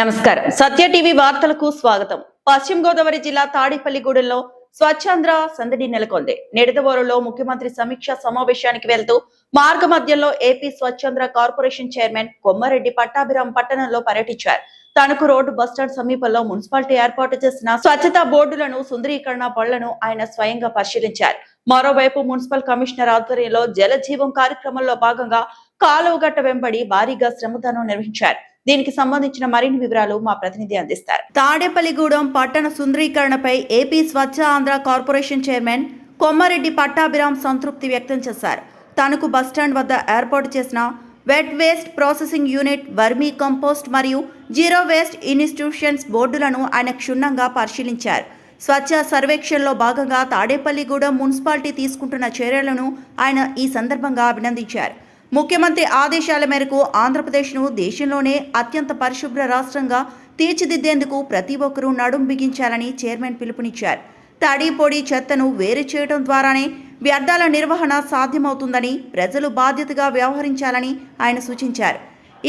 నమస్కారం. సత్య టీవీ వార్తలకు స్వాగతం. పశ్చిమ గోదావరి జిల్లా తాడేపల్లిగూడెంలో స్వచ్ఛాంధ్ర సందడి నెలకొంది. నిడదవోలులో ముఖ్యమంత్రి సమీక్ష సమావేశానికి వెళ్తూ మార్గ మధ్యంలో AP Swachhandhra corporation chairman Kommareddy Pattabhiram పట్టణంలో పర్యటించారు. తణుకు రోడ్డు బస్టాండ్ సమీపంలో మున్సిపాలిటీ ఏర్పాటు చేసిన స్వచ్ఛతా బోర్డులను, సుందరీకరణ పనులను ఆయన స్వయంగా పరిశీలించారు. మరోవైపు మున్సిపల్ కమిషనర్ ఆధ్వర్యంలో జలజీవం కార్యక్రమంలో భాగంగా కాలువగట్ట వెంబడి భారీగా శ్రమదానం నిర్వహించారు. దీనికి సంబంధించిన మరిన్ని వివరాలు మా ప్రతినిధి అందిస్తారు. తాడేపల్లిగూడెం పట్టణ సుందరీకరణపై AP Swachh Andhra corporation chairman Kommareddy Pattabhiram సంతృప్తి వ్యక్తం చేశారు. తణుకు బస్టాండ్ వద్ద ఏర్పాటు చేసిన wet waste processing unit, vermi compost మరియు జీరో వేస్ట్ ఇన్స్టిట్యూషన్స్ బోర్డులను ఆయన క్షుణ్ణంగా పరిశీలించారు. స్వచ్ఛ సర్వేక్షణలో భాగంగా తాడేపల్లిగూడెం మున్సిపాలిటీ తీసుకుంటున్న చర్యలను ఆయన ఈ సందర్భంగా అభినందించారు. ముఖ్యమంత్రి ఆదేశాల మేరకు ఆంధ్రప్రదేశ్ను దేశంలోనే అత్యంత పరిశుభ్ర రాష్ట్రంగా తీర్చిదిద్దేందుకు ప్రతి ఒక్కరూ నడుం బిగించాలని చైర్మన్ పిలుపునిచ్చారు. తడి పొడి చెత్తను వేరు చేయడం ద్వారానే వ్యర్థాల నిర్వహణ సాధ్యమవుతుందని, ప్రజలు బాధ్యతగా వ్యవహరించాలని ఆయన సూచించారు.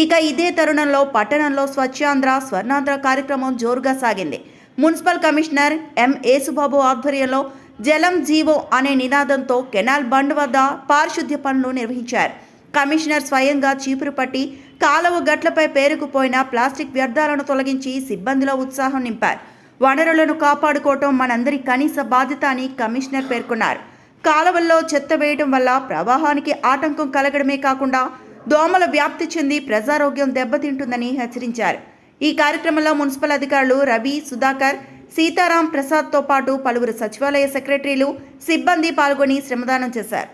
ఇక ఇదే తరుణంలో పట్టణంలో స్వచ్ఛాంధ్ర స్వర్ణాంధ్ర కార్యక్రమం జోరుగా సాగింది. మున్సిపల్ కమిషనర్ ఎం యేసుబాబు ఆధ్వర్యంలో జలం జీవో అనే నినాదంతో కెనాల్ బండ్ వద్ద పారిశుద్ధ్య పనులు నిర్వహించారు. కమిషనర్ స్వయంగా చీపురు పట్టి కాలువ గట్లపై పేరుకుపోయిన ప్లాస్టిక్ వ్యర్థాలను తొలగించి సిబ్బందిలో ఉత్సాహం నింపారు. వనరులను కాపాడుకోవటం మనందరి కనీస బాధ్యత అని కమిషనర్ పేర్కొన్నారు. కాలువల్లో చెత్త వేయడం వల్ల ప్రవాహానికి ఆటంకం కలగడమే కాకుండా దోమల వ్యాప్తి చెంది ప్రజారోగ్యం దెబ్బతింటుందని హెచ్చరించారు. ఈ కార్యక్రమంలో మున్సిపల్ అధికారులు రవి, సుధాకర్, సీతారాం ప్రసాద్తో పాటు పలువురు సచివాలయ సెక్రటరీలు, సిబ్బంది పాల్గొని శ్రమదానం చేశారు.